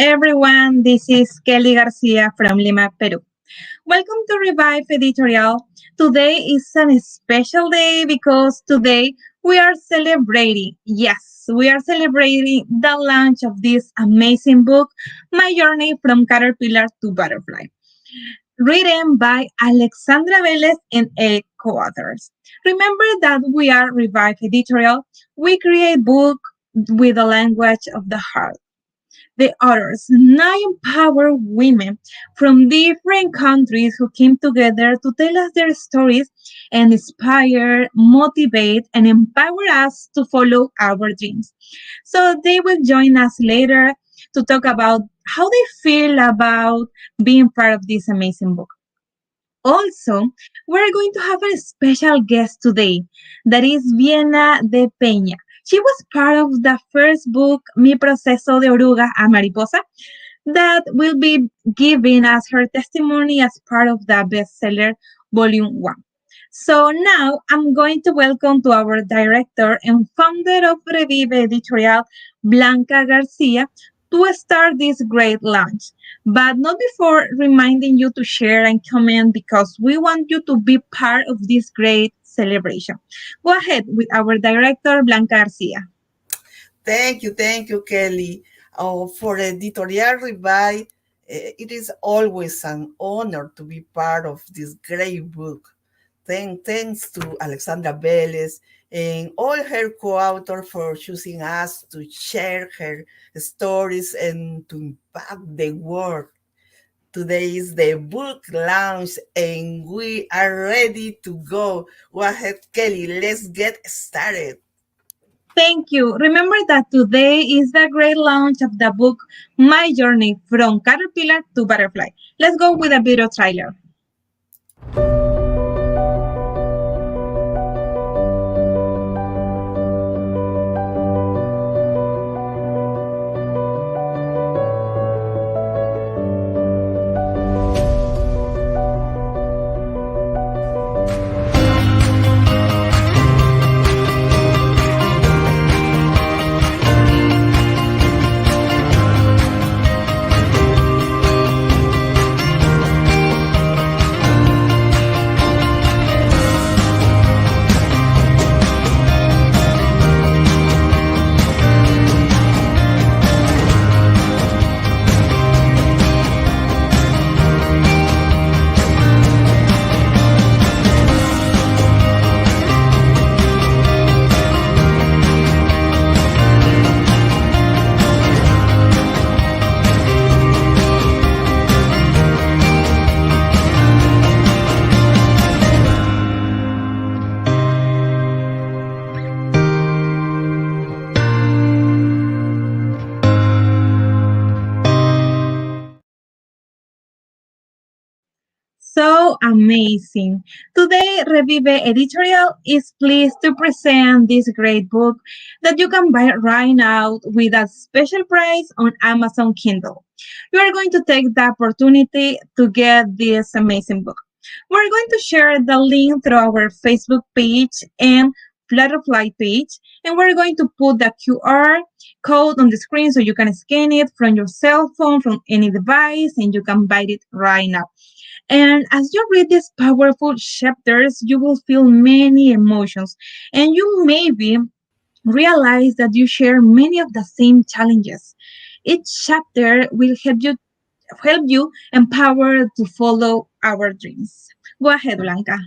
everyone. This is Kelly Garcia from Lima, Peru. Welcome to Revive Editorial. Today is a special day because today we are celebrating, yes, we are celebrating the launch of this amazing book, My Journey from Caterpillar to Butterfly, written by Alexandra Velez and 8 co-authors. Remember that we are Revive Editorial. We create book with the language of the heart. The authors now empower women from different countries who came together to tell us their stories and inspire, motivate, and empower us to follow our dreams. So they will join us later to talk about how they feel about being part of this amazing book. Also, we're going to have a special guest today, that is Viena de Peña. She was part of the first book, Mi Proceso de Oruga a Mariposa, that will be giving us her testimony as part of the bestseller Volume 1. So now I'm going to welcome to our director and founder of Revive Editorial, Blanca Garcia, to start this great launch. But not before reminding you to share and comment because we want you to be part of this great celebration. Go ahead with our director, Blanca Garcia. Thank you, Kelly. For Editorial Revive, it is always an honor to be part of this great book. Thanks to Alexandra Velez and all her co-authors for choosing us to share her stories and to impact the world. Today is the book launch and we are ready to go. Go ahead, Kelly, let's get started. Thank you. Remember that today is the great launch of the book My Journey from Caterpillar to Butterfly. Let's go with a video trailer. So amazing. Today, Revive Editorial is pleased to present this great book that you can buy right now with a special price on Amazon Kindle. You are going to take the opportunity to get this amazing book. We're going to share the link through our Facebook page and Flutterfly page, and we're going to put the QR code on the screen so you can scan it from your cell phone, from any device, and you can buy it right now. And as you read these powerful chapters, you will feel many emotions, and you maybe realize that you share many of the same challenges. Each chapter will help you empower to follow our dreams. Go ahead, Blanca.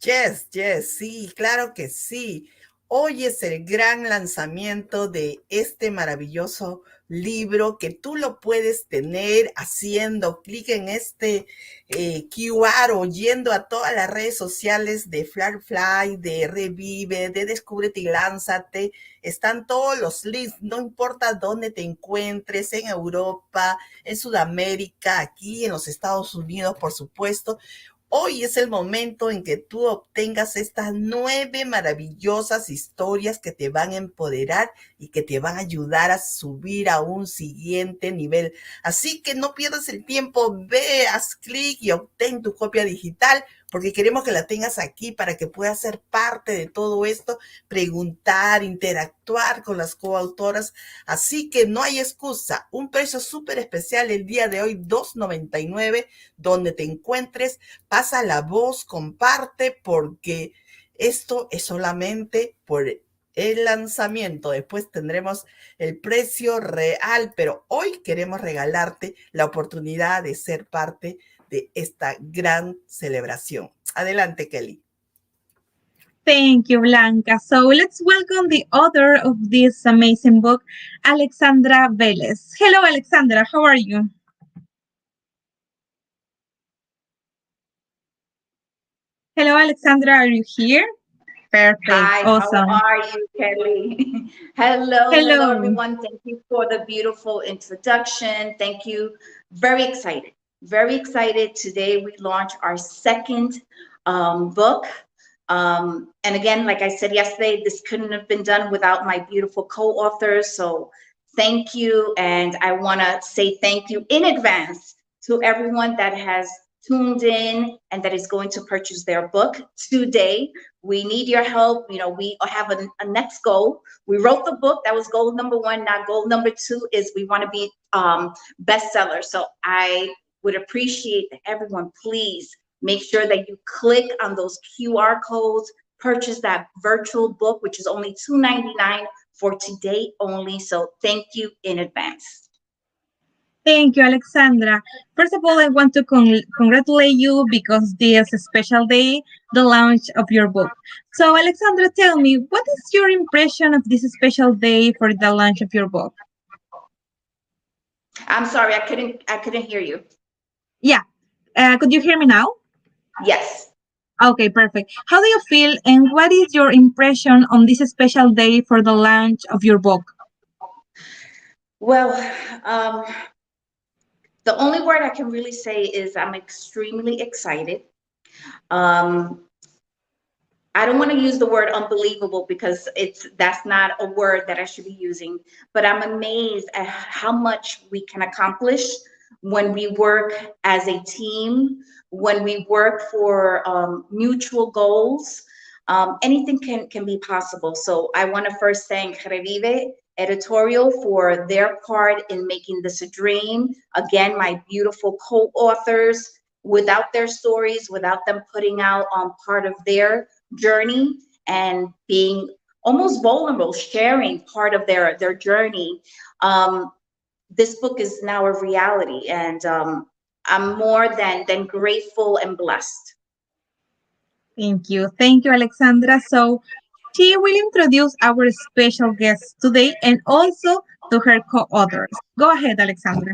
Sí, claro que sí. Hoy es el gran lanzamiento de este maravilloso libro que tú lo puedes tener haciendo clic en este QR o yendo a todas las redes sociales de Flutterfly, de Revive, de Descúbrete y Lánzate. Están todos los links, no importa dónde te encuentres, en Europa, en Sudamérica, aquí en los Estados Unidos, por supuesto. Hoy es el momento en que tú obtengas estas 9 maravillosas historias que te van a empoderar y que te van a ayudar a subir a un siguiente nivel. Así que no pierdas el tiempo, ve, haz clic y obtén tu copia digital porque queremos que la tengas aquí para que puedas ser parte de todo esto, preguntar, interactuar con las coautoras. Así que no hay excusa. Un precio súper especial el día de hoy, $2.99, donde te encuentres. Pasa la voz, comparte, porque esto es solamente por el lanzamiento. Después tendremos el precio real, pero hoy queremos regalarte la oportunidad de ser parte de esta gran celebración. Adelante, Kelly. Thank you, Blanca. So let's welcome the author of this amazing book, Alexandra Vélez. Hello, Alexandra. How are you? Hello, Alexandra. Are you here? Perfect. Hi, Awesome. how are you, Kelly? Hello, everyone. Thank you for the beautiful introduction. Thank you. Very excited. Today we launch our second book. And again, like I said yesterday, this couldn't have been done without my beautiful co-authors. So thank you. And I want to say thank you in advance to everyone that has tuned in and that is going to purchase their book today. We need your help. You know, we have a next goal. We wrote the book. That was goal number 1. Now goal number 2 is we want to be bestseller. So I would appreciate that everyone please make sure that you click on those QR codes, purchase that virtual book, which is only $2.99 for today only. So thank you in advance. Thank you, Alexandra. First of all, I want to congratulate you because this is a special day, the launch of your book. So, Alexandra, tell me, what is your impression of this special day for the launch of your book? I'm sorry, I couldn't hear you. Yeah. Could you hear me now? Yes. Okay, perfect. How do you feel and what is your impression on this special day for the launch of your book? Well, the only word I can really say is I'm extremely excited. I don't want to use the word unbelievable because that's not a word that I should be using, but I'm amazed at how much we can accomplish when we work as a team, when we work for mutual goals. Anything can be possible. So I want to first thank Revive Editorial for their part in making this a dream. Again, my beautiful co-authors, without their stories, without them putting out on part of their journey and being almost vulnerable, sharing part of their journey, this book is now a reality, and I'm more than grateful and blessed. Thank you, Alexandra. So she will introduce our special guests today and also to her co-authors. Go ahead, Alexandra.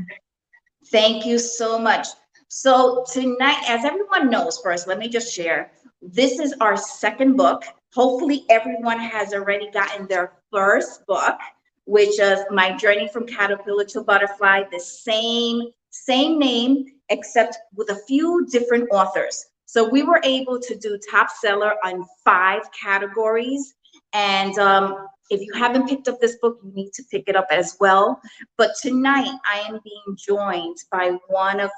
Thank you so much. So tonight, as everyone knows, first, let me just share, this is our second book. Hopefully everyone has already gotten their first book, which is My Journey from Caterpillar to Butterfly, the same name, except with a few different authors. So we were able to do top seller on 5 categories. And if you haven't picked up this book, you need to pick it up as well. But tonight I am being joined by one of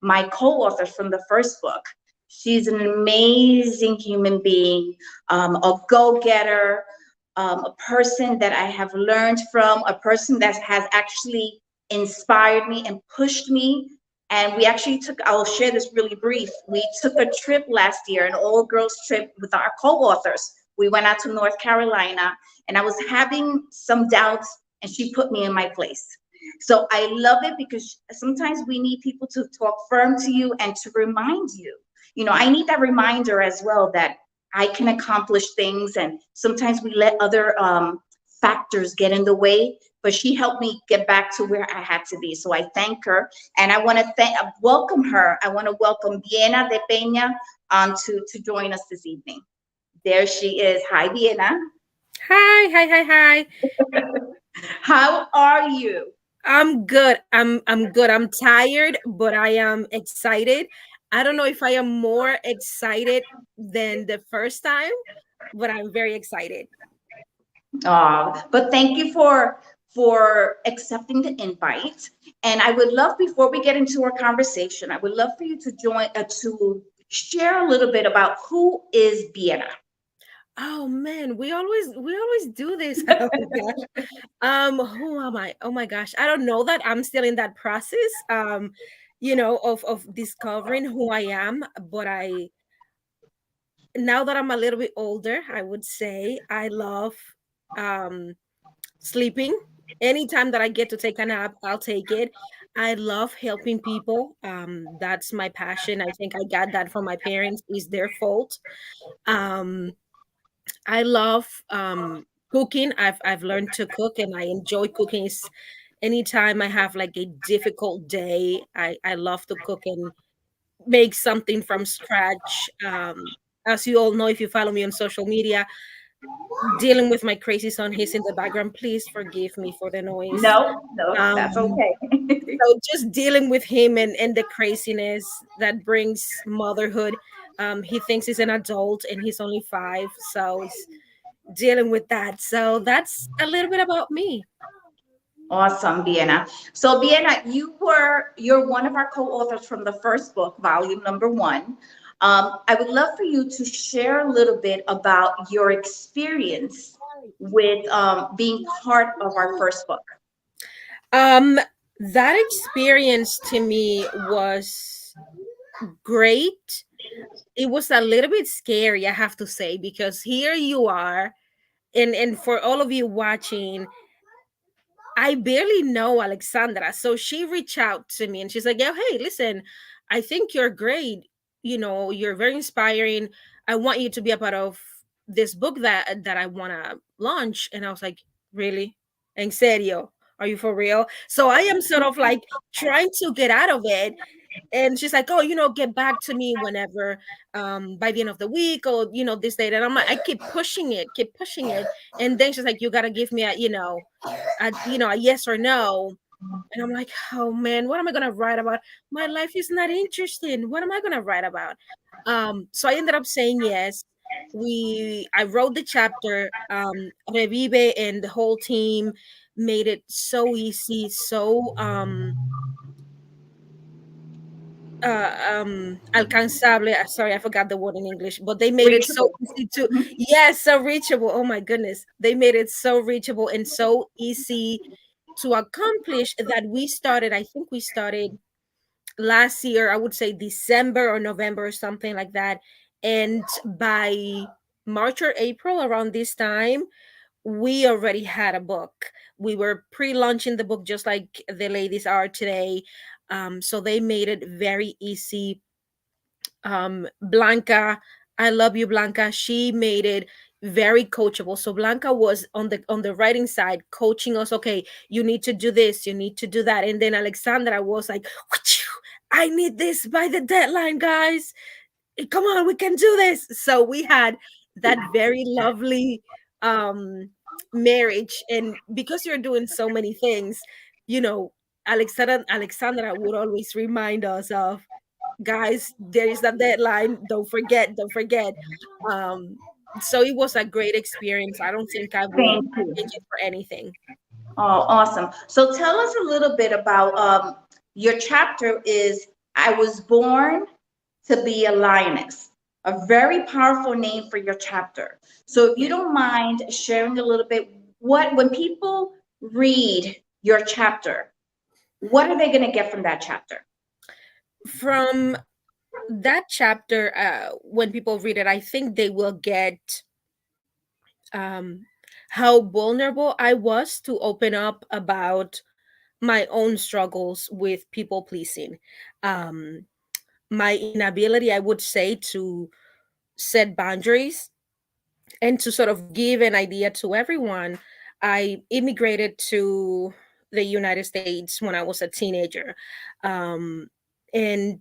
my co-authors from the first book. She's an amazing human being, a go-getter, a person that I have learned from, a person that has actually inspired me and pushed me. And we actually I'll share this really brief. We took a trip last year, an all-girls trip with our co-authors. We went out to North Carolina, and I was having some doubts, and she put me in my place. So I love it because sometimes we need people to talk firm to you and to remind you. You know, I need that reminder as well that I can accomplish things, and sometimes we let other factors get in the way, but she helped me get back to where I had to be. So I thank her, and I want to welcome her. I want to welcome Viena de Peña to join us this evening. There she is. Hi, Viena. Hi. How are you? I'm good. I'm good. I'm tired, but I am excited. I don't know if I am more excited than the first time, but I'm very excited. But thank you for accepting the invite. And I would love, before we get into our conversation, I would love for you to join to share a little bit about who is Vienna. Oh man, we always do this. Oh my gosh. Who am I? Oh my gosh. I don't know that. I'm still in that process. Of discovering who I am, but now that I'm a little bit older, I would say I love um sleeping. Anytime that I get to take a nap, I'll take it. I love helping people. That's my passion. I think I got that from my parents. It's their fault. Um, I love cooking. I've learned to cook and I enjoy cooking. Anytime I have like a difficult day, I love to cook and make something from scratch. As you all know, if you follow me on social media, dealing with my crazy son, he's in the background. Please forgive me for the noise. No, Um, that's okay. so just dealing with him and the craziness that brings motherhood. He thinks he's an adult and he's only 5, so it's dealing with that. So that's a little bit about me. Awesome, Vienna. So Vienna, you're one of our co-authors from the first book, volume number 1. I would love for you to share a little bit about your experience with being part of our first book. That experience to me was great. It was a little bit scary, I have to say, because here you are, and for all of you watching, I barely know Alexandra. So she reached out to me and she's like, "Yeah, hey, listen, I think you're great. You're very inspiring. I want you to be a part of this book that I want to launch." And I was like, "Really? En serio? Are you for real?" So I am sort of like trying to get out of it. And she's like, "Oh, get back to me whenever, by the end of the week, or this date." And I'm like, I keep pushing it, and then she's like, "You got to give me a yes or no." And I'm like, "Oh man, what am I gonna write about? My life is not interesting. What am I gonna write about?" So I ended up saying yes. I wrote the chapter. Revive and the whole team made it so easy, so alcanzable. Sorry, I forgot the word in English, but they made it so Reachable. easy to, yes, so reachable. Oh my goodness, they made it so reachable and so easy to accomplish that I think we started last year, I would say December or November or something like that. And by March or April, around this time, we already had a book. We were pre-launching the book just like the ladies are today. So they made it very easy. Blanca, I love you, Blanca. She made it very coachable. So Blanca was on the writing side, coaching us. Okay, you need to do this, you need to do that. And then Alexandra was like, "I need this by the deadline, guys. Come on, we can do this." So we had that very lovely marriage. And because you're doing so many things, you know Alexandra would always remind us of, "Guys, there is a deadline, don't forget." um so it was a great experience. I don't think I would Thank you. change it for anything. Oh, awesome. So tell us a little bit about your chapter is I Was Born to Be a Lioness, a very powerful name for your chapter. So if you don't mind sharing a little bit, when people read your chapter, what are they going to get from that chapter? From that chapter, when people read it, I think they will get um how vulnerable I was to open up about my own struggles with people pleasing, um my inability, I would say, to set boundaries and to sort of give an idea to everyone. I immigrated to the United States when I was a teenager, um, and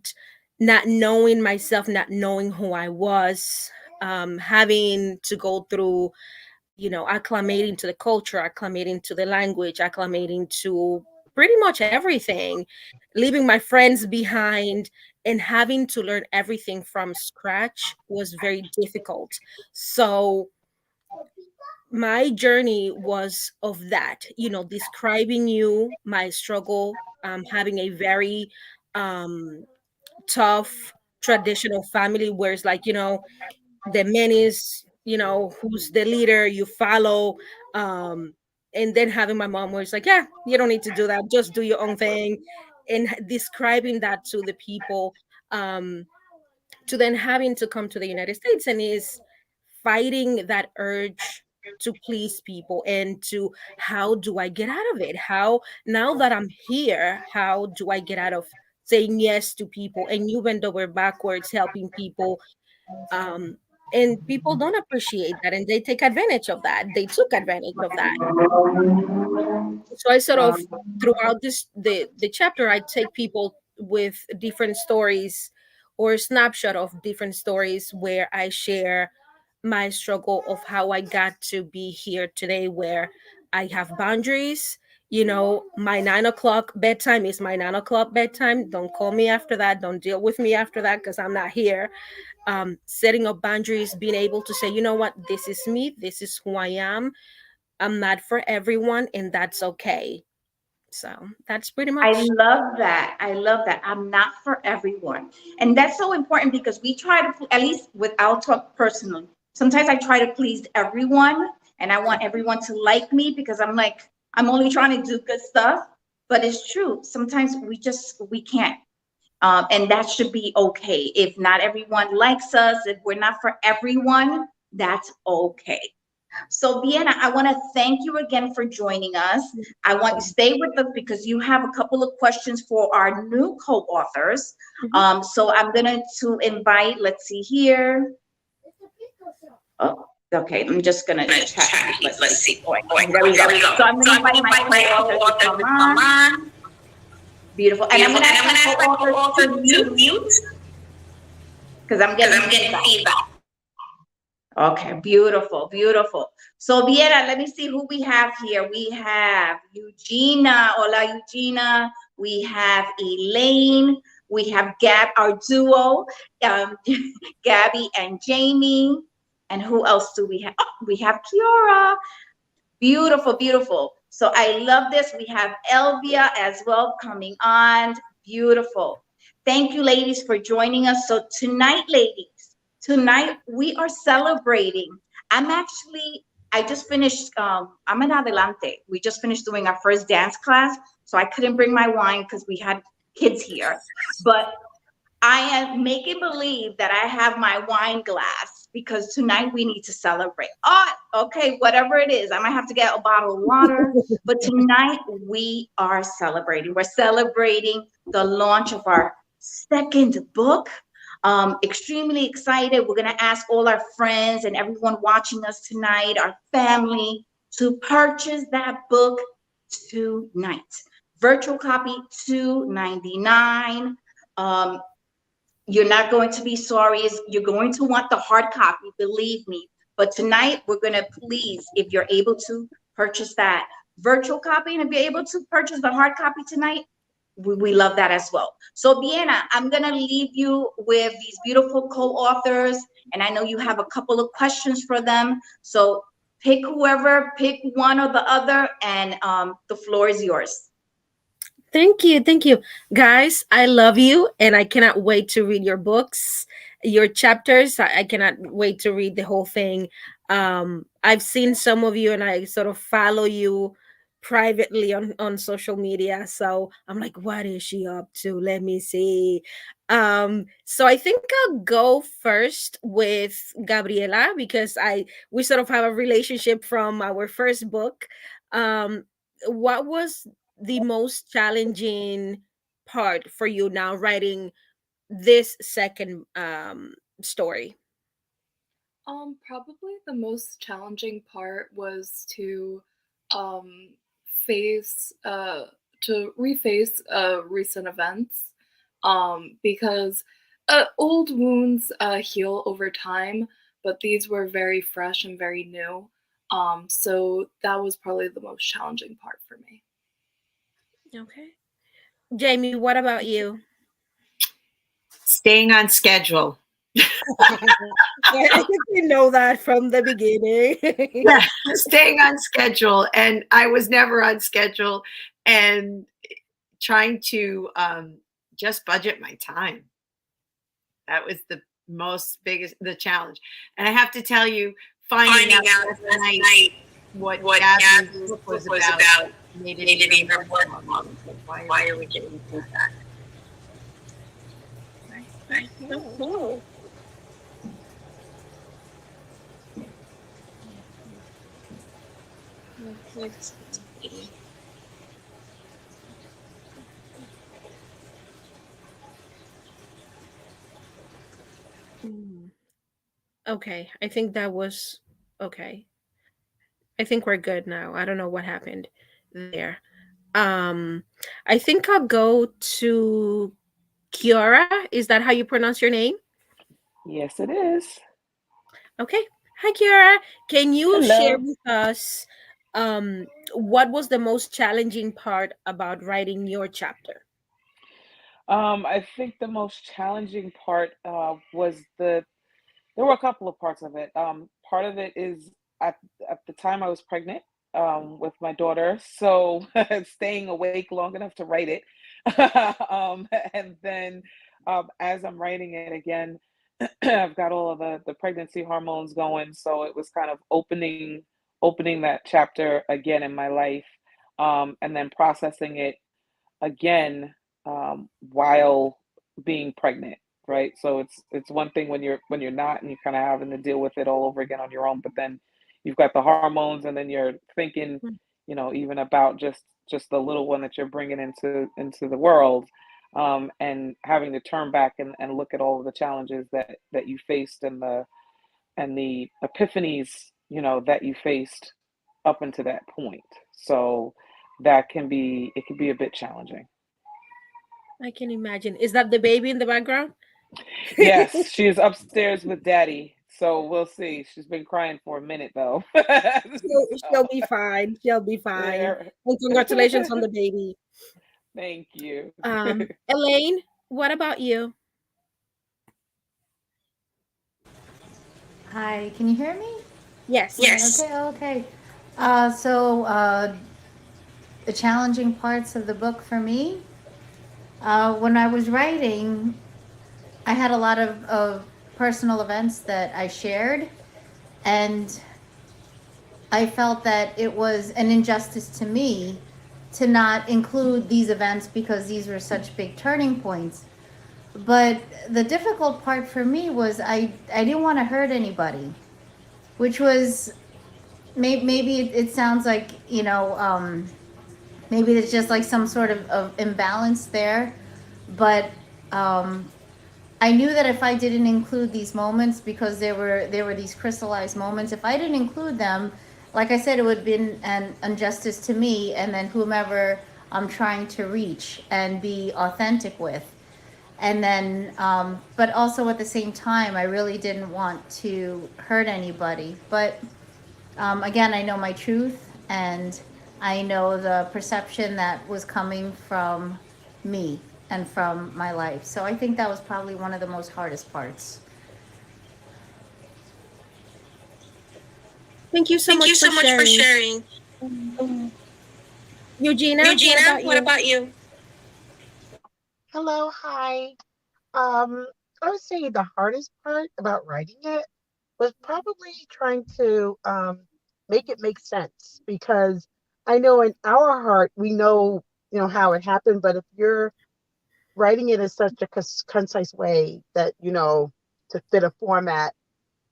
not knowing myself, not knowing who I was, having to go through, acclimating to the culture, acclimating to the language, acclimating to pretty much everything, leaving my friends behind and having to learn everything from scratch was very difficult. So my journey was of that, describing my struggle, having a very um, tough traditional family where it's like, the man is, who's the leader, you follow. And then having my mom where it's like, yeah, you don't need to do that, just do your own thing. And describing that to the people, to then having to come to the United States and is fighting that urge to please people, and to how do I get out of it? How, now that I'm here, how do I get out of saying yes to people? And you bend over backwards helping people, and people don't appreciate that, and they take advantage of that. They took advantage of that. So I sort of, throughout the chapter, I take people with different stories or a snapshot of different stories where I share my struggle of how I got to be here today, where I have boundaries. My 9 o'clock bedtime is my 9 o'clock bedtime. Don't call me after that. Don't deal with me after that, because I'm not here. Setting up boundaries, being able to say, you know what, this is me, this is who I am. I'm not for everyone, and that's okay. So that's pretty I much. love that. I love that. I'm not for everyone. And that's so important because we try to, at least with, I'll talk personally. Sometimes I try to please everyone and I want everyone to like me because I'm like, I'm only trying to do good stuff. But it's true. Sometimes we can't. And that should be okay. If not everyone likes us, if we're not for everyone, that's okay. So Vienna, I want to thank you again for joining us. I want you to stay with us because you have a couple of questions for our new co-authors. So I'm going to invite, let's see here. Oh, okay, I'm just going to chat. Let's see. Oh, there we go. So I'm going to invite my co-authors to come on. Beautiful. And I'm going to ask my co-authors to mute because I'm getting feedback. Okay, beautiful, beautiful. So Viera, let me see who we have here. We have Eugenia. Hola, Eugenia. We have Elaine. We have Gab, our duo, Gabby and Jamie. And who else do we have? Oh, we have Kiora. Beautiful, beautiful. So I love this. We have Elvia as well coming on. Beautiful. Thank you, ladies, for joining us. So tonight, ladies, tonight we are celebrating. I just finished, I'm in Adelante. We just finished doing our first dance class. So I couldn't bring my wine because we had kids here. But I am making believe that I have my wine glass because tonight we need to celebrate. Oh, okay, whatever it is. I might have to get a bottle of water. But tonight we are celebrating. We're celebrating the launch of our second book. Extremely excited. We're going to ask all our friends and everyone watching us tonight, our family, to purchase that book tonight. Virtual copy $2.99. You're not going to be sorry. You're going to want the hard copy, believe me. But tonight, we're going to please, if you're able to purchase that virtual copy, and if you're able to purchase the hard copy tonight, we love that as well. So Vienna, I'm going to leave you with these beautiful co-authors, and I know you have a couple of questions for them. So pick whoever, pick one or the other, and the floor is yours. Thank you. Thank you. Guys, I love you, and I cannot wait to read your books, your chapters. I cannot wait to read the whole thing. I've seen some of you, and I sort of follow you privately on social media. So I'm like, what is she up to? Let me see. So I think I'll go first with Gabriela because we sort of have a relationship from our first book. What was the most challenging part for you now writing this second story? Probably the most challenging part was to reface recent events, because old wounds heal over time, but these were very fresh and very new. So that was probably the most challenging part for me. Okay. Jamie, what about you? Staying on schedule. I think we know that from the beginning. Yeah, staying on schedule. And I was never on schedule, and trying to just budget my time. That was the the challenge. And I have to tell you, finding out last night what Jasmine's book was about made it even more fun. Why are we getting through that? Okay, I think that was okay. I think we're good now. I don't know what happened there. I think I'll go to Kiara. Is that how you pronounce your name? Yes, it is. Okay. Hi, Kiara. Can you Hello. share with us what was the most challenging part about writing your chapter? I think the most challenging part was there were a couple of parts of it. Part of it is at the time I was pregnant with my daughter, so staying awake long enough to write it. And then as I'm writing it again, I've got all of the pregnancy hormones going, so it was kind of opening that chapter again in my life, and then processing it again while being pregnant, right? So it's one thing when you're not and you're kind of having to deal with it all over again on your own, but then you've got the hormones, and then you're thinking, even about just the little one that you're bringing into the world, and having to turn back and look at all of the challenges that you faced, and the epiphanies, that you faced up until that point. So it can be a bit challenging. I can imagine. Is that the baby in the background? Yes, she is upstairs with daddy. So we'll see. She's been crying for a minute though. She'll be fine. She'll be fine. Yeah. And congratulations on the baby. Thank you. Elaine, what about you? Hi, can you hear me? Yes. Okay. The challenging parts of the book for me, when I was writing, I had a lot of personal events that I shared, and I felt that it was an injustice to me to not include these events because these were such big turning points. But the difficult part for me was I didn't want to hurt anybody, which was maybe it sounds like, maybe it's just like some sort of imbalance there. But I knew that if I didn't include these moments, because there were these crystallized moments, if I didn't include them, like I said, it would have been an injustice to me and then whomever I'm trying to reach and be authentic with. And then, but also at the same time, I really didn't want to hurt anybody. But again, I know my truth, and I know the perception that was coming from me and from my life. So I think that was probably one of the most hardest parts. Thank you so much for sharing. Eugenia, what about you? Hello, hi. I would say the hardest part about writing it was probably trying to make it make sense, because I know in our heart we know how it happened, but if you're writing it in such a concise way that to fit a format,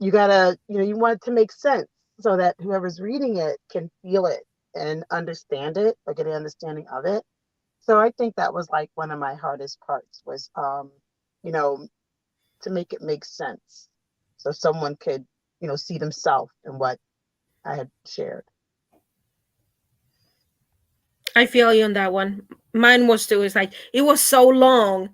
you gotta you want it to make sense so that whoever's reading it can feel it and understand it, or get an understanding of it. So I think that was like one of my hardest parts was, to make it make sense, so someone could, see themselves in what I had shared. I feel you on that one. Mine was too. It's like it was so long,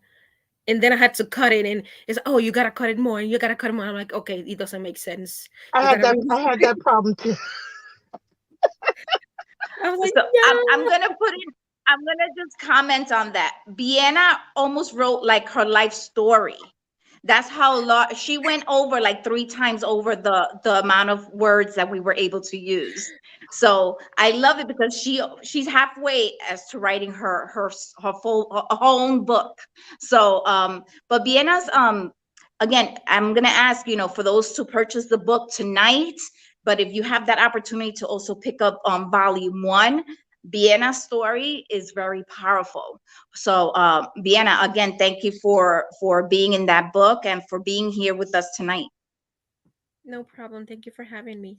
and then I had to cut it, and it's you gotta cut it more, and you gotta cut it more. I'm like, okay, it doesn't make sense. I had that problem too. I was like, So I'm gonna just comment on that. Vienna almost wrote like her life story. That's how long she went over, like 3 times over the amount of words that we were able to use. So I love it because she's halfway as to writing her own book. So but Vienna's again, I'm going to ask, for those to purchase the book tonight, but if you have that opportunity to also pick up volume 1, Vienna's story is very powerful. So Vienna, again, thank you for being in that book and for being here with us tonight. No problem. Thank you for having me.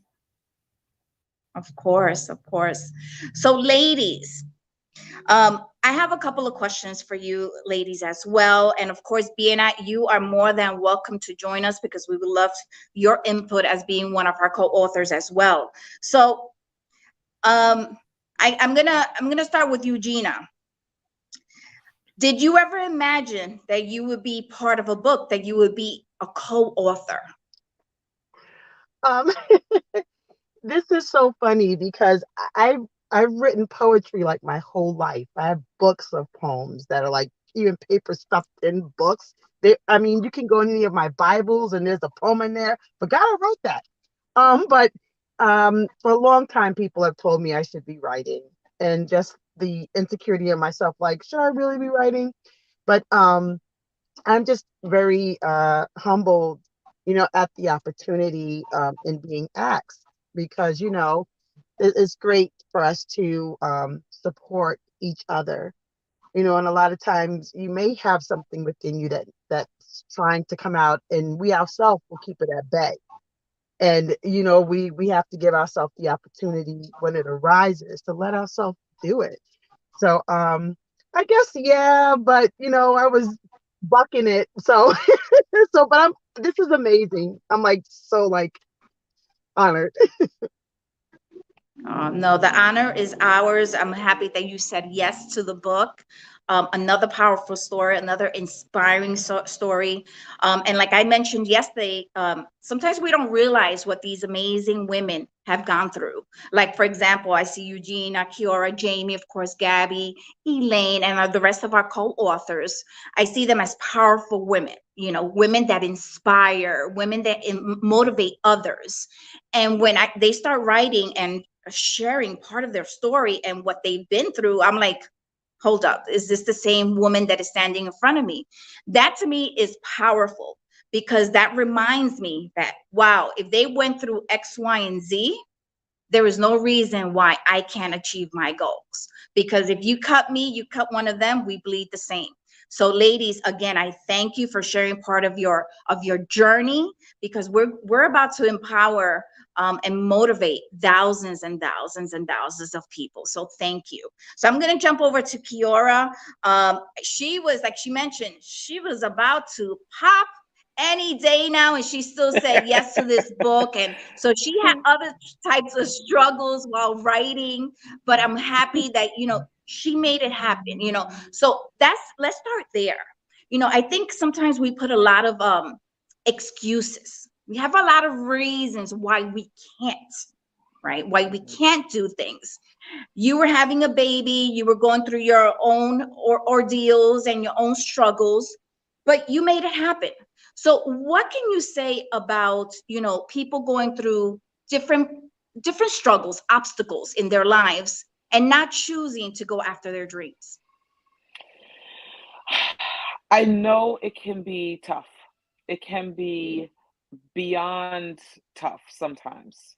Of course, of course. So ladies, I have a couple of questions for you ladies as well. And of course, Vienna, you are more than welcome to join us because we would love your input as being one of our co-authors as well. So I'm gonna start with Eugenia. Did you ever imagine that you would be part of a book, that you would be a co-author? This is so funny because I've written poetry like my whole life. I have books of poems that are like even paper stuffed in books. I mean, you can go in any of my Bibles and there's a poem in there. Forgot I wrote that. But for a long time, people have told me I should be writing, and just the insecurity of myself, like, should I really be writing? But I'm just very humbled, at the opportunity in being asked, because it's great for us to support each other, and a lot of times you may have something within you that's trying to come out, and we ourselves will keep it at bay. And we have to give ourselves the opportunity when it arises to let ourselves do it. So I guess, yeah, but I was bucking it. So but this is amazing. I'm like so like honored. No, the honor is ours. I'm happy that you said yes to the book. Another powerful story, another inspiring story. And like I mentioned yesterday, sometimes we don't realize what these amazing women have gone through. Like, for example, I see Eugenia, Kiora, Jamie, of course, Gabby, Elaine, and the rest of our co-authors. I see them as powerful women, women that inspire, women that motivate others. And when they start writing and sharing part of their story and what they've been through, I'm like, hold up, is this the same woman that is standing in front of me? That to me is powerful, because that reminds me that, wow, if they went through X, Y, and Z, there is no reason why I can't achieve my goals. Because if you cut me, you cut one of them, we bleed the same. So ladies, again, I thank you for sharing part of your journey, because we're about to empower and motivate thousands and thousands and thousands of people. So thank you. So I'm going to jump over to Kiora. She was, like she mentioned, she was about to pop any day now, and she still said yes to this book. And so she had other types of struggles while writing, but I'm happy that, she made it happen, So let's start there. I think sometimes we put a lot of excuses. We have a lot of reasons why we can't, right? Why we can't do things. You were having a baby, you were going through your own ordeals and your own struggles, but you made it happen. So what can you say about, people going through different struggles, obstacles in their lives, and not choosing to go after their dreams? I know it can be tough. It can be beyond tough sometimes.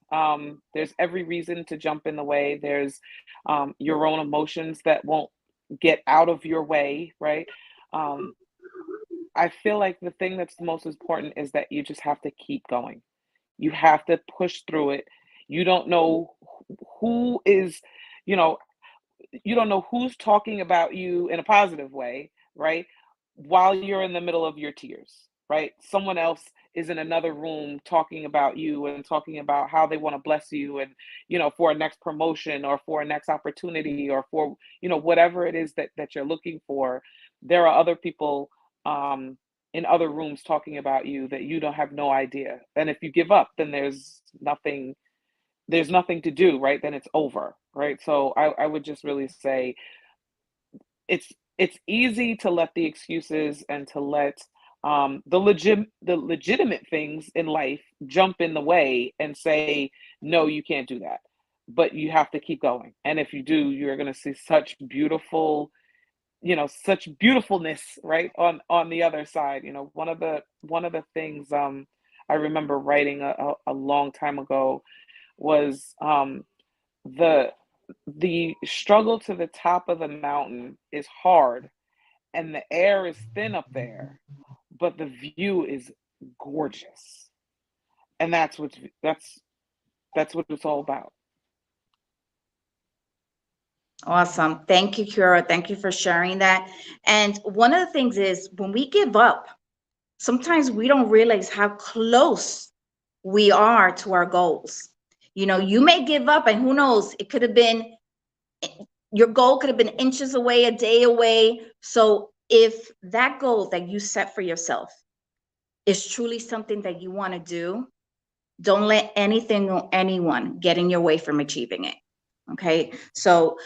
There's every reason to jump in the way. There's your own emotions that won't get out of your way, right? I feel like the thing that's the most important is that you just have to keep going. You have to push through it. You don't know who is, you don't know who's talking about you in a positive way, right? While you're in the middle of your tears, right? Someone else is in another room talking about you and talking about how they want to bless you, and, for a next promotion or for a next opportunity or for, whatever it is that you're looking for. There are other people in other rooms talking about you that you don't have no idea. And if you give up, then there's nothing to do, right? Then it's over, right? So I would just really say it's easy to let the excuses and to let the legitimate things in life jump in the way and say, no, you can't do that. But you have to keep going. And if you do, you're going to see such beautiful such beautifulness, right, on the other side. One of the things I remember writing a long time ago was the struggle to the top of the mountain is hard and the air is thin up there, but the view is gorgeous. And that's what it's all about. Awesome. Thank you, Kira. Thank you for sharing that. And one of the things is when we give up, sometimes we don't realize how close we are to our goals. You may give up, and who knows, it could have been, your goal could have been inches away, a day away. So if that goal that you set for yourself is truly something that you want to do, don't let anything or anyone get in your way from achieving it. Okay, so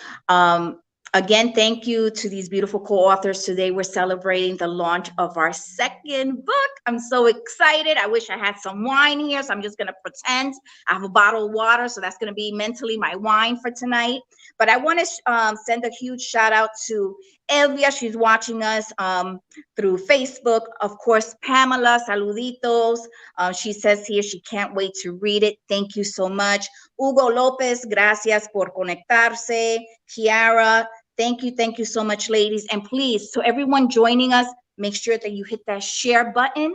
again, thank you to these beautiful co-authors. Today we're celebrating the launch of our second book. I'm so excited. I wish I had some wine here, so I'm just going to pretend I have a bottle of water, so that's going to be mentally my wine for tonight. But I want to send a huge shout out to Elvia. She's watching us through Facebook. Of course, Pamela, saluditos. She says here she can't wait to read it. Thank you so much. Hugo Lopez, gracias por conectarse. Kiara, thank you so much, ladies. And please, to everyone joining us, make sure that you hit that share button.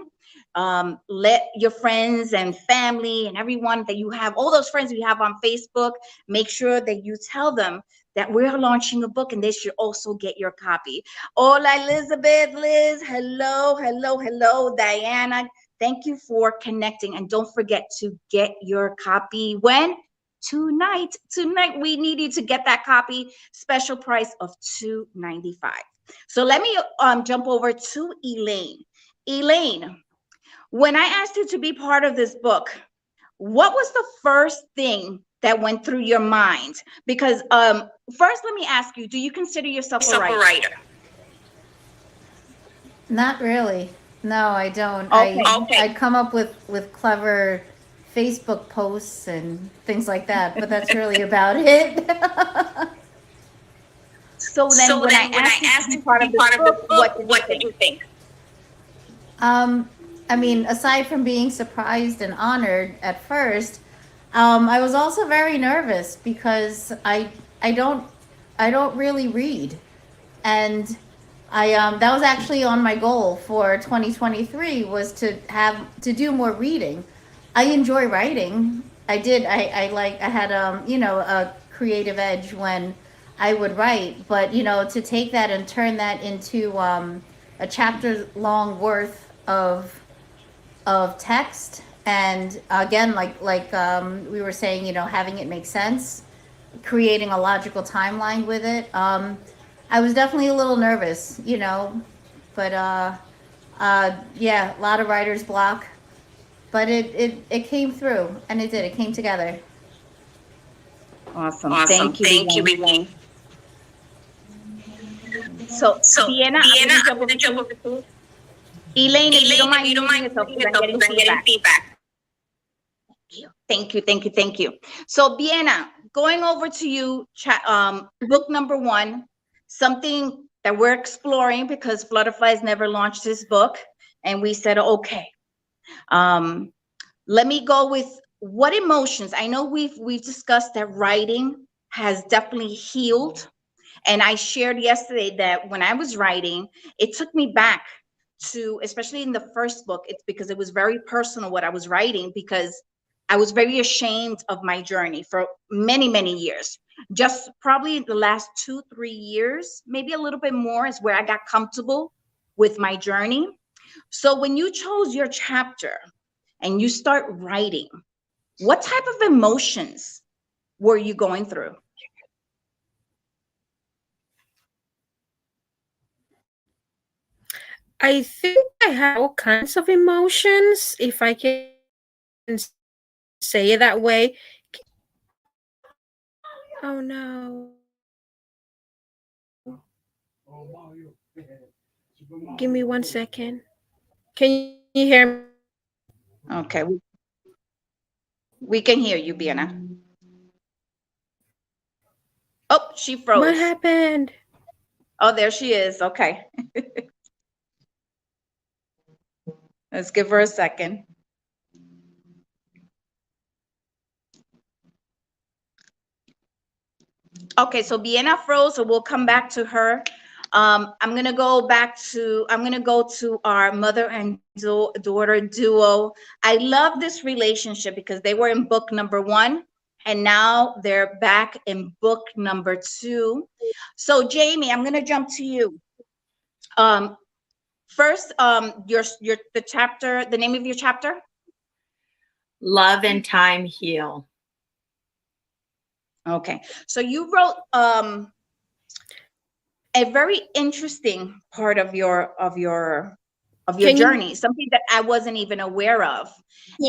Let your friends and family and everyone that you have, all those friends you have on Facebook, make sure that you tell them that we're launching a book and they should also get your copy. Hola, Elizabeth, Liz, hello, Diana. Thank you for connecting. And don't forget to get your copy when? Tonight we need you to get that copy. Special price of $2.95. So let me jump over to Elaine. Elaine, when I asked you to be part of this book, what was the first thing that went through your mind? Because first, let me ask you, do you consider yourself a writer? Not really. No, I don't. Okay. I come up with clever Facebook posts and things like that, but that's really about it. So then when I asked you to be part of this book, what did you think? I mean, aside from being surprised and honored at first, I was also very nervous because I don't really read, and that was actually on my goal for 2023 was to do more reading. I enjoy writing. I did. I had a creative edge when I would write, but to take that and turn that into a chapter long worth of text, and again, like we were saying, having it make sense, creating a logical timeline with it. I was definitely a little nervous, but yeah, a lot of writer's block. But it came through, and it did. It came together. Awesome. Thank you, Elaine. So Vienna, I'm going to jump over to Elaine, if you don't mind yourself, because I'm getting feedback. Thank you. So Vienna, going over to you, book number 1, something that we're exploring because Flutterflies never launched this book, and we said, okay. Let me go with what emotions. I know we've discussed that writing has definitely healed, and I shared yesterday that when I was writing, it took me back to, especially in the first book, it's because it was very personal what I was writing, because I was very ashamed of my journey for many, many years. Just probably the last 2-3 years, maybe a little bit more, is where I got comfortable with my journey. So when you chose your chapter and you start writing, what type of emotions were you going through? I think I have all kinds of emotions, if I can say it that way. Oh no. Give me 1 second. Can you hear me? Okay. We can hear you, Vienna. Oh, she froze. What happened? Oh, there she is. Okay. Let's give her a second. Okay, so Vienna froze, so we'll come back to her. I'm gonna go to our mother and daughter duo. I love this relationship because they were in book number 1 and now they're back in book number 2. So Jamie, I'm gonna jump to you. First, the name of your chapter? Love and Time Heal. Okay, so you wrote a very interesting part of your journey, something that I wasn't even aware of.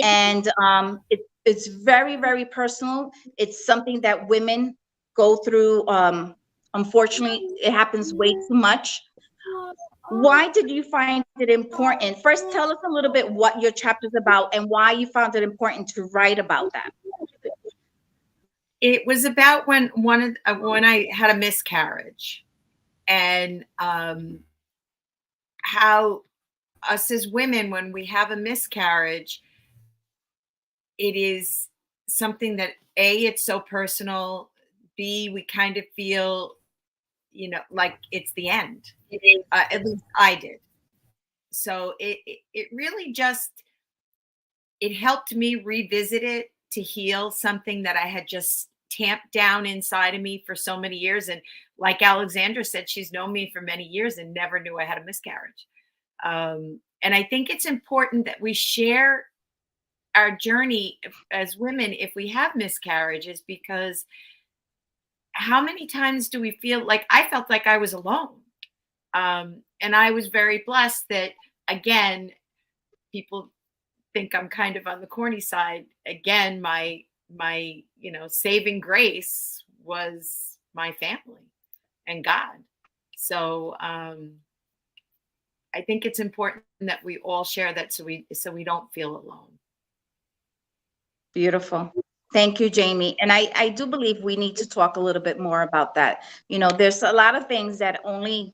And it's very, very personal. It's something that women go through. Unfortunately, it happens way too much. Why did you find it important? First, tell us a little bit what your chapter's about and why you found it important to write about that. It was about when I had a miscarriage, and how us as women, when we have a miscarriage, it is something that it's so personal. B, we kind of feel, like it's the end. At least I did. So it really just, it helped me revisit it to heal something that I had just tamped down inside of me for so many years. And like Alexandra said, she's known me for many years and never knew I had a miscarriage. And I think it's important that we share our journey as women if we have miscarriages, because how many times do we feel like, I felt like I was alone. And I was very blessed that, again, people think I'm kind of on the corny side. Again, my saving grace was my family and God. So I think it's important that we all share that so we don't feel alone. Beautiful. Thank you, Jamie. And I do believe we need to talk a little bit more about that. There's a lot of things that only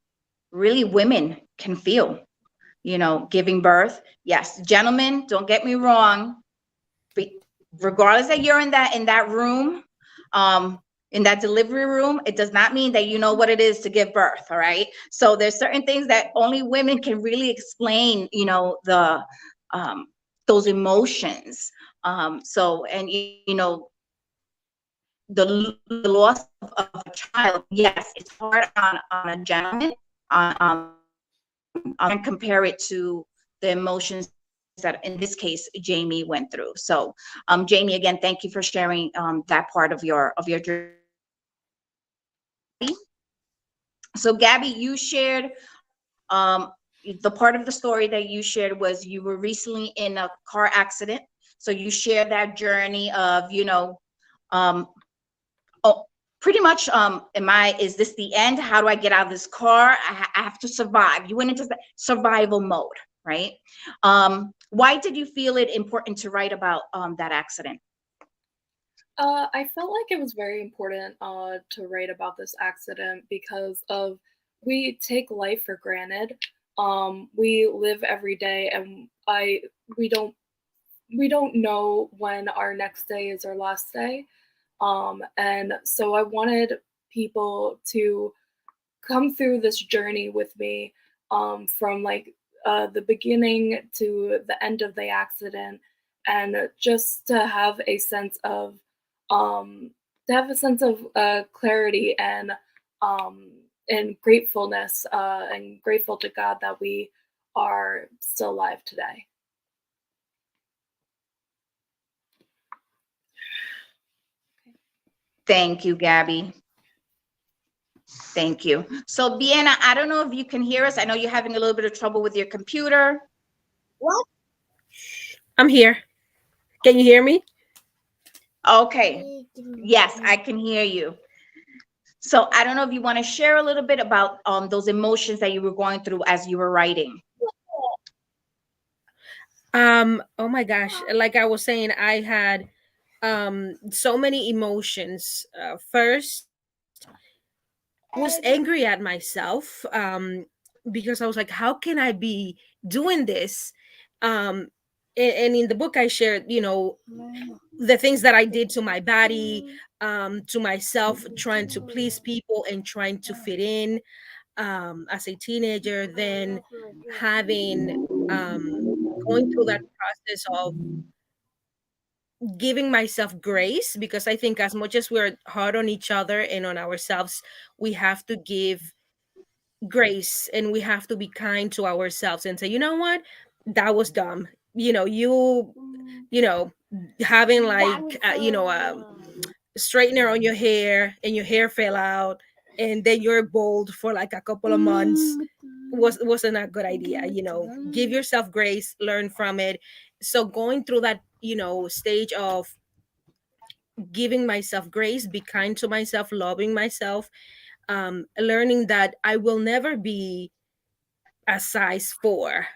really women can feel, giving birth. Yes, gentlemen, don't get me wrong. Regardless that you're in that room, in that delivery room, it does not mean that you know what it is to give birth. All right. So there's certain things that only women can really explain, those emotions. The loss of a child, yes, it's hard on a gentleman. I'll compare it to the emotions that, in this case, Jamie went through. So, Jamie, again, thank you for sharing that part of your journey. So, Gabby, you shared the part of the story that you shared was you were recently in a car accident. So you shared that journey of, pretty much, is this the end? How do I get out of this car? I have to survive. You went into survival mode, right? Why did you feel it important to write about that accident? I felt like it was very important to write about this accident because we take life for granted. We live every day, and we don't know when our next day is our last day. And so I wanted people to come through this journey with me, from the beginning to the end of the accident, and just to have a sense of clarity and gratefulness, and grateful to God that we are still alive today. Thank you, Gabby. Thank you. So, Vienna, I don't know if you can hear us. I know you're having a little bit of trouble with your computer. What? I'm here. Can you hear me? Okay. Yes, I can hear you. So I don't know if you want to share a little bit about those emotions that you were going through as you were writing. Oh my gosh. Like I was saying, I had so many emotions. First, was angry at myself, because I was like, how can I be doing this? And in the book, I shared, the things that I did to my body, to myself, trying to please people and trying to fit in, as a teenager, then having, going through that process of giving myself grace, because I think as much as we're hard on each other and on ourselves, we have to give grace and we have to be kind to ourselves and say, you know what, that was dumb. You know, having like, a straightener on your hair and your hair fell out and then you're bald for like a couple of months wasn't a good idea. Give yourself grace, learn from it. So going through that, stage of giving myself grace, be kind to myself, loving myself, learning that I will never be a size 4,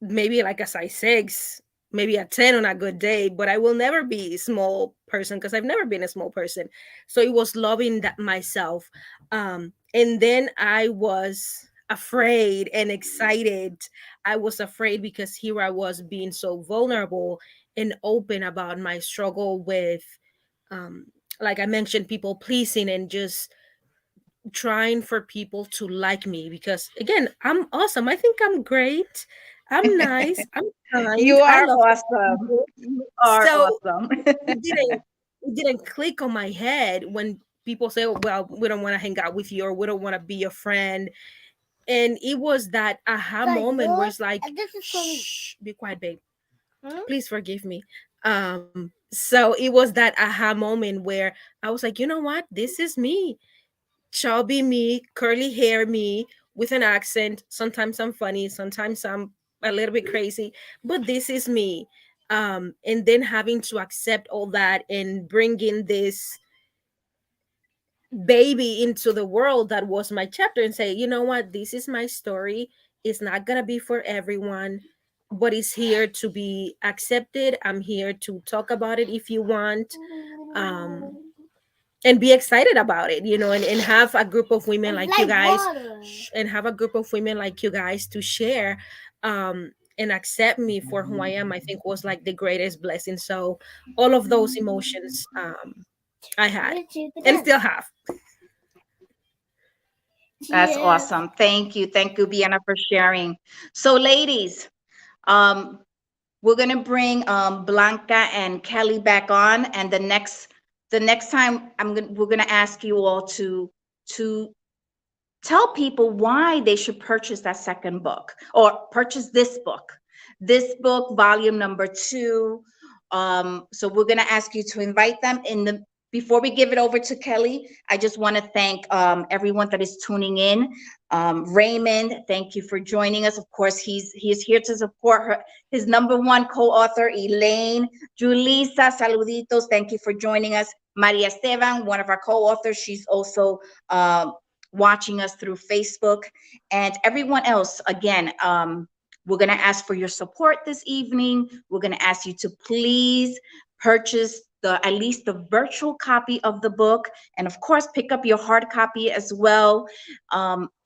maybe like a size 6, maybe a 10 on a good day, but I will never be a small person because I've never been a small person. So it was loving that myself. And then I was afraid and excited. I was afraid because here I was being so vulnerable and open about my struggle with, like I mentioned, people pleasing and just trying for people to like me, because again, I'm awesome. I think I'm great. I'm nice. I'm You kind. I are love awesome. people. You are So awesome. it didn't click on my head when people say, oh, well, we don't want to hang out with you or we don't want to be your friend. And it was that aha moment where it's like, shh, be quiet, babe. Please forgive me. So it was that aha moment where I was like, you know what? This is me. Chubby me, curly hair me, with an accent. Sometimes I'm funny, sometimes I'm a little bit crazy, but this is me. And then having to accept all that and bringing this baby into the world that was my chapter and say, you know what, this is my story. It's not gonna be for everyone, but it's here to be accepted. I'm here to talk about it if you want. Um, and be excited about it, and have a group of women like you guys, and have a group of women like you guys to share, and accept me for who I am. I think was like the greatest blessing. So all of those emotions, I had and still have. That's awesome. Thank you. Thank you, Bianna, for sharing. So, ladies, um, we're gonna bring Blanca and Kelly back on, and the next time we're gonna ask you all to tell people why they should purchase that second book or purchase this book, volume number 2. So we're going to ask you to invite them before we give it over to Kelly. I just want to thank everyone that is tuning in. Raymond, thank you for joining us. Of course, he's here to support his number 1 co-author, Elaine. Julissa, saluditos, thank you for joining us. Maria Esteban, one of our co-authors, she's also watching us through Facebook. And everyone else, again, we're going to ask for your support this evening. We're going to ask you to please purchase at least the virtual copy of the book, and of course pick up your hard copy as well.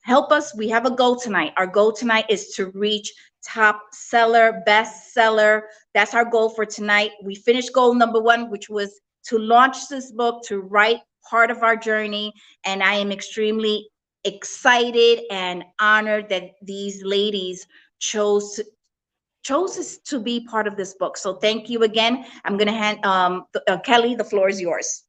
Help us. We have a goal tonight. Our goal tonight is to reach top seller, bestseller. That's our goal for tonight. We finished goal number 1, which was to launch this book, to write part of our journey, and I am extremely excited and honored that these ladies chose to be part of this book. So thank you again. I'm going to hand Kelly, the floor is yours.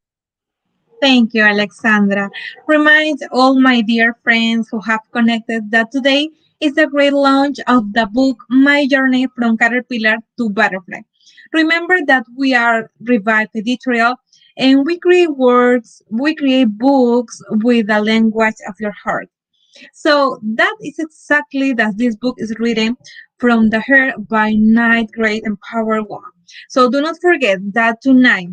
Thank you, Alexandra. Remind all my dear friends who have connected that today is the great launch of the book My Journey from Caterpillar to Butterfly. Remember that we are Revive Editorial, and we create books with the language of your heart. So that is exactly that this book is written from the heart by Night Great Empowered Woman. So do not forget that tonight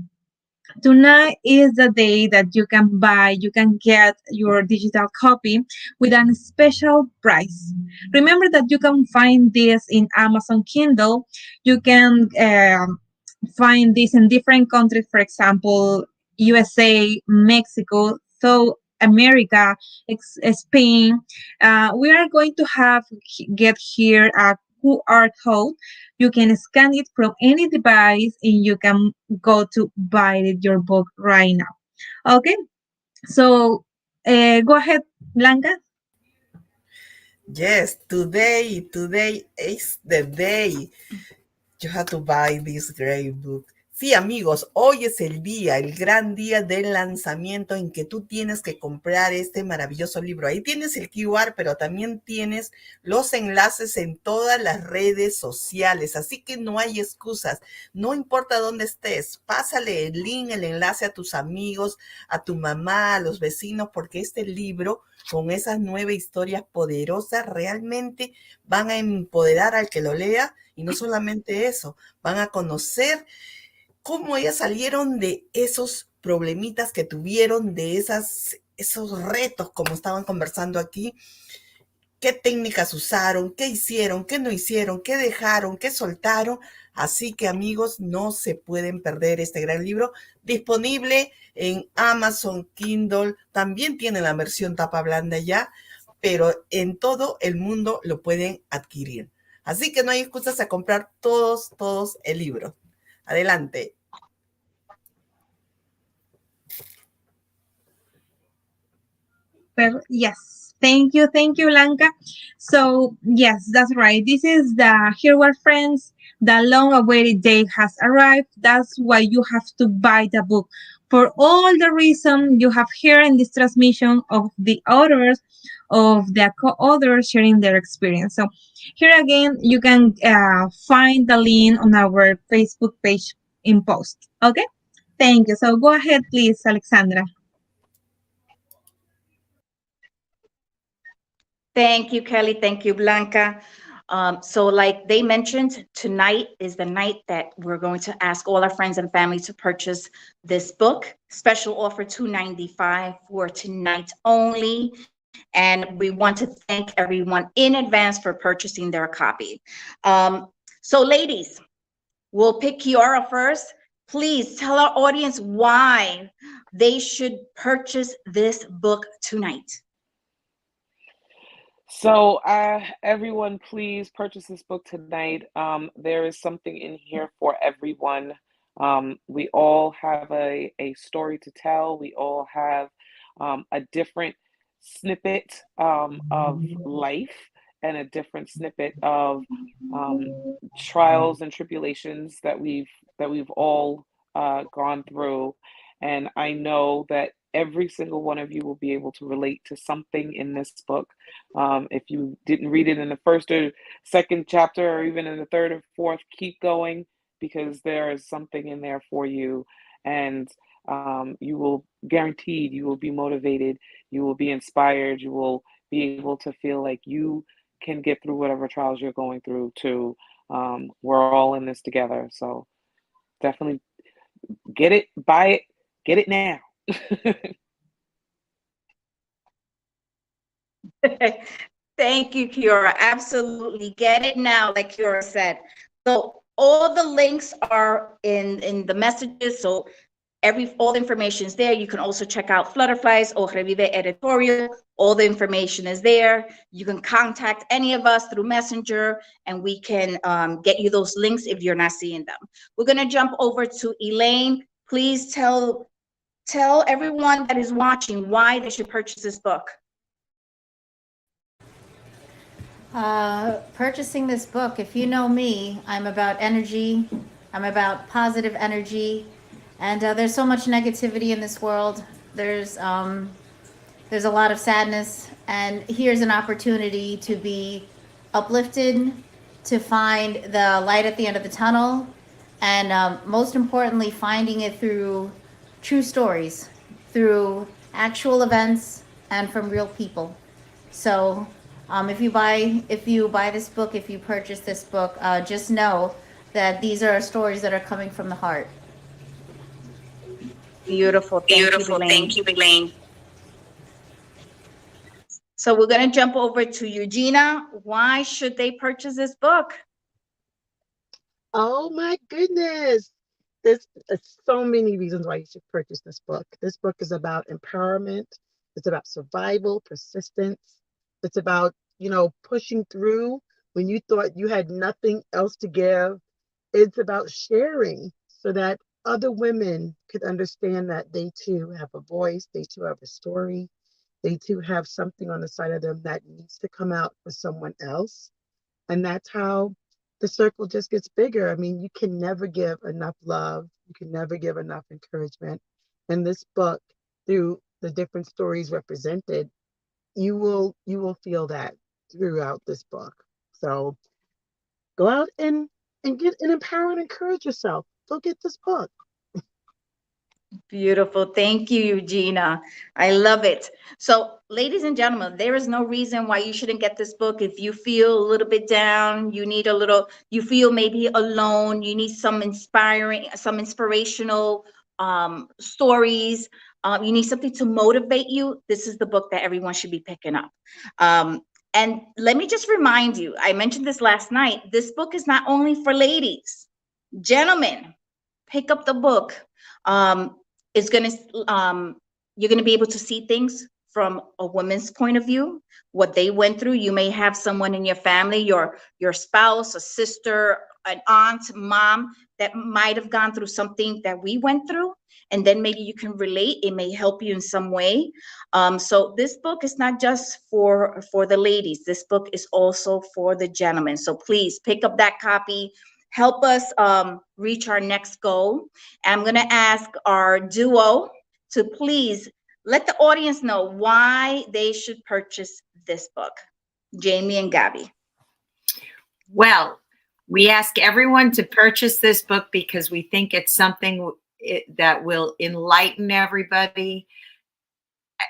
is the day that you can get your digital copy with a special price. Remember that you can find this in Amazon Kindle. You can find this in different countries, for example, USA, Mexico. So America, Spain. We are going to get here a QR code. You can scan it from any device and you can go to buy your book right now. Okay, so go ahead, Blanca. Yes, today is the day you have to buy this great book. Sí, amigos, hoy es el día, el gran día del lanzamiento en que tú tienes que comprar este maravilloso libro. Ahí tienes el QR, pero también tienes los enlaces en todas las redes sociales, así que no hay excusas. No importa dónde estés, pásale el link, el enlace a tus amigos, a tu mamá, a los vecinos, porque este libro, con esas 9 historias poderosas, realmente van a empoderar al que lo lea. Y no solamente eso, van a conocer cómo ellas salieron de esos problemitas que tuvieron, de esos retos, como estaban conversando aquí, qué técnicas usaron, qué hicieron, qué no hicieron, qué dejaron, qué soltaron. Así que, amigos, no se pueden perder este gran libro, disponible en Amazon Kindle. También tiene la versión tapa blanda ya, pero en todo el mundo lo pueden adquirir. Así que no hay excusas a comprar todos el libro. Adelante. Yes, thank you, Blanca. So yes, that's right. This is the Here We're Friends. The long-awaited day has arrived. That's why you have to buy the book for all the reason you have here in this transmission of the authors, of the co-authors sharing their experience. So here again, you can find the link on our Facebook page in post. Okay, thank you. So go ahead, please, Alexandra. Thank you, Kelly. Thank you, Blanca. So like they mentioned, tonight is the night that we're going to ask all our friends and family to purchase this book. Special offer $2.95 for tonight only. And we want to thank everyone in advance for purchasing their copy. So ladies, we'll pick Kiara first. Please tell our audience why they should purchase this book tonight. So, everyone, please purchase this book tonight. There is something in here for everyone. We all have a story to tell. We all have a different snippet of life and a different snippet of trials and tribulations that we've all gone through. And I know that every single one of you will be able to relate to something in this book. If you didn't read it in the first or second chapter, or even in the third or fourth, keep going, because there is something in there for you. And you will be motivated, you will be inspired, you will be able to feel like you can get through whatever trials you're going through too. We're all in this together. So definitely get it, buy it, get it now. Thank you, Kiara. Absolutely. Get it now, like Kiara said. So all the links are in the messages. So all the information is there. You can also check out Flutterfly's Hoja Vive editorial. All the information is there. You can contact any of us through Messenger, and we can get you those links if you're not seeing them. We're going to jump over to Elaine. Please tell everyone that is watching why they should purchase this book. Purchasing this book, if you know me, I'm about energy. I'm about positive energy. And there's so much negativity in this world. There's a lot of sadness. And here's an opportunity to be uplifted, to find the light at the end of the tunnel. And most importantly, finding it through true stories, through actual events, and from real people. So if you buy this book, if you purchase this book, just know that these are stories that are coming from the heart. Beautiful. Thank you, Elaine. So we're going to jump over to Eugenia. Why should they purchase this book? Oh my goodness. There's so many reasons why you should purchase this book. This book is about empowerment. It's about survival, persistence. It's about, pushing through when you thought you had nothing else to give. It's about sharing so that other women could understand that they too have a voice, they too have a story, they too have something on the side of them that needs to come out for someone else. And that's how the circle just gets bigger. I mean, you can never give enough love. You can never give enough encouragement. And this book, through the different stories represented, you will feel that throughout this book. So go out and get and empower and encourage yourself. Go get this book. Beautiful. Thank you, Eugenia. I love it. So, ladies and gentlemen, there is no reason why you shouldn't get this book. If you feel a little bit down, you feel maybe alone, you need some inspirational stories, you need something to motivate you, this is the book that everyone should be picking up. And let me just remind you, I mentioned this last night, this book is not only for ladies. Gentlemen, pick up the book. It's gonna you're gonna be able to see things from a woman's point of view, what they went through. You may have someone in your family, your spouse, a sister, an aunt, mom, that might have gone through something that we went through, and then maybe you can relate. It may help you in some way. So this book is not just for the ladies. This book is also for the gentlemen. So please pick up that copy. Help us reach our next goal. I'm going to ask our duo to please let the audience know why they should purchase this book. Jamie and Gabby. Well, we ask everyone to purchase this book because we think it's something that will enlighten everybody.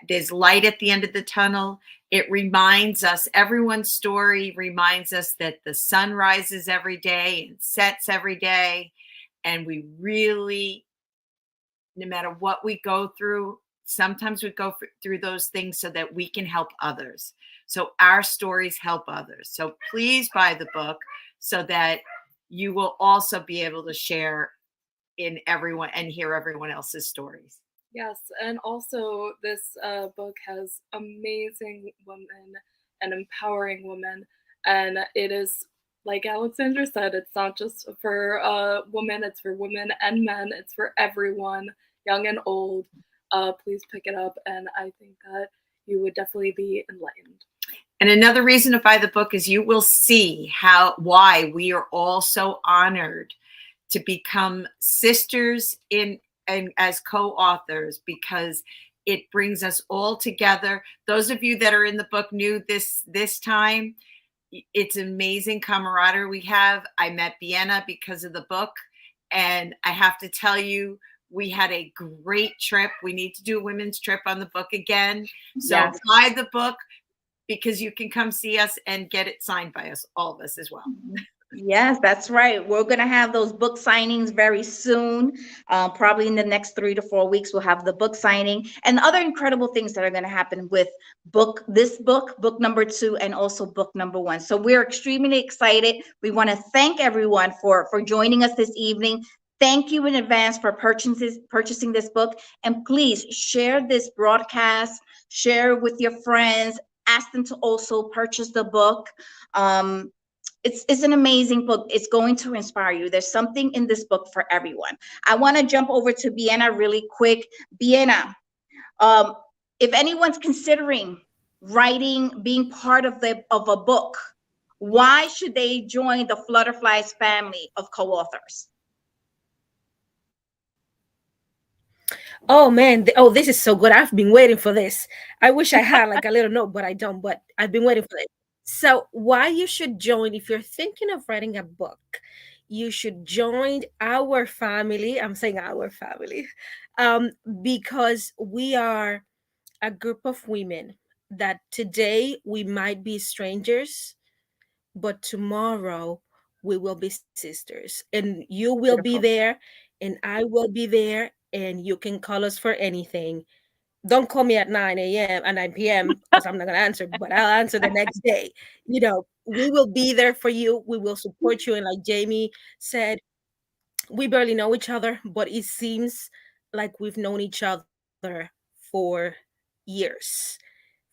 There's light at the end of the tunnel. It reminds us, everyone's story reminds us that the sun rises every day and sets every day. And we really, no matter what we go through, sometimes we go through those things so that we can help others. So our stories help others. So please buy the book so that you will also be able to share in everyone and hear everyone else's stories. Yes, and also this book has amazing women and empowering women, and it is, like Alexandra said, it's not just for women, it's for women and men, it's for everyone, young and old. Please pick it up, and I think that you would definitely be enlightened. And another reason to buy the book is you will see why we are all so honored to become sisters and as co-authors, because it brings us all together. Those of you that are in the book knew this time. It's amazing camaraderie we have. I met Vienna because of the book, and I have to tell you, we had a great trip. We need to do a women's trip on the book again. So yes. Buy the book because you can come see us and get it signed by us, all of us as well. Yes, that's right. We're going to have those book signings very soon. Probably in the next 3 to 4 weeks, we'll have the book signing and other incredible things that are going to happen with book number 2, and also book number 1. So we're extremely excited. We want to thank everyone for joining us this evening. Thank you in advance for purchasing this book. And please share this broadcast, share with your friends, ask them to also purchase the book. It's an amazing book. It's going to inspire you. There's something in this book for everyone. I want to jump over to Vienna really quick. Vienna, if anyone's considering writing, being part of a book, why should they join the Flutterflies family of co-authors? Oh man, this is so good. I've been waiting for this. I wish I had like a little note, but I don't, but I've been waiting for it. So why you should join, if you're thinking of writing a book, you should join our family. I'm saying our family, because we are a group of women that today we might be strangers, but tomorrow we will be sisters, and you will be there and I will be there, and you can call us for anything. Don't call me at 9 a.m. and 9 p.m. because I'm not going to answer, but I'll answer the next day. You know, we will be there for you. We will support you. And like Jamie said, we barely know each other, but it seems like we've known each other for years.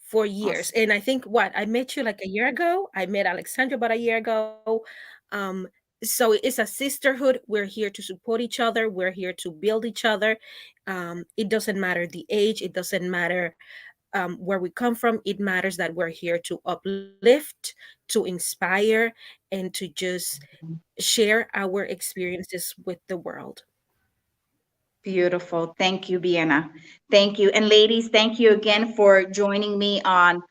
For years. Awesome. And I think I met you like a year ago. I met Alexandra about a year ago. So it's a sisterhood. We're here to support each other. We're here to build each other. It doesn't matter the age. It doesn't matter where we come from. It matters that we're here to uplift, to inspire, and to just share our experiences with the world. Beautiful. Thank you, Vienna. Thank you. And ladies, thank you again for joining me on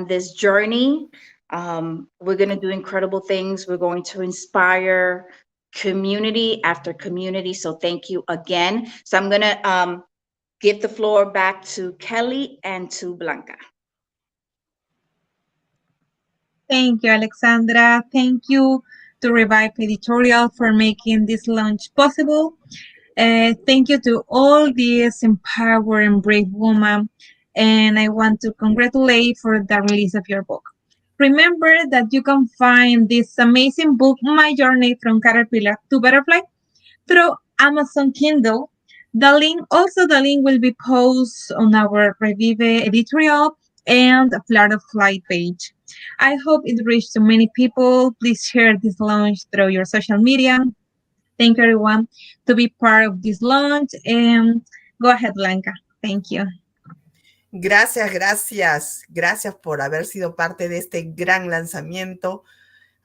this journey. We're going to do incredible things. We're going to inspire community after community. So thank you again. So I'm going to give the floor back to Kelly and to Blanca. Thank you, Alexandra. Thank you to Revive Editorial for making this launch possible. Thank you to all these empowered and brave women. And I want to congratulate for the release of your book. Remember that you can find this amazing book, My Journey from Caterpillar to Butterfly, through Amazon Kindle. The link will be posted on our Revive Editorial and Florida Flight page. I hope it reached to many people. Please share this launch through your social media. Thank you, everyone, to be part of this launch. And go ahead, Blanca. Thank you. Gracias, gracias. Gracias por haber sido parte de este gran lanzamiento.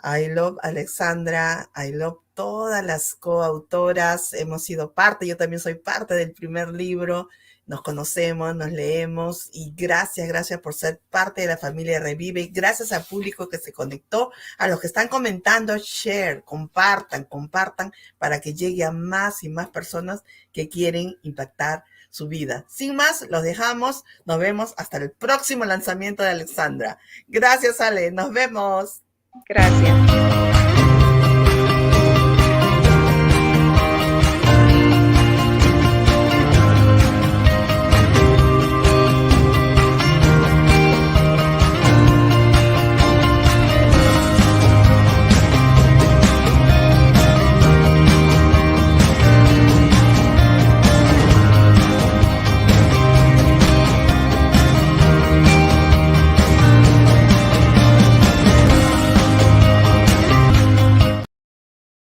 I love Alexandra. I love todas las coautoras. Hemos sido parte. Yo también soy parte del primer libro. Nos conocemos, nos leemos y gracias por ser parte de la familia Revive. Gracias al público que se conectó, a los que están comentando, share, compartan para que llegue a más y más personas que quieren impactar su vida. Sin más, los dejamos. Nos vemos hasta el próximo lanzamiento de Alexandra. Gracias, Ale. Nos vemos. Gracias.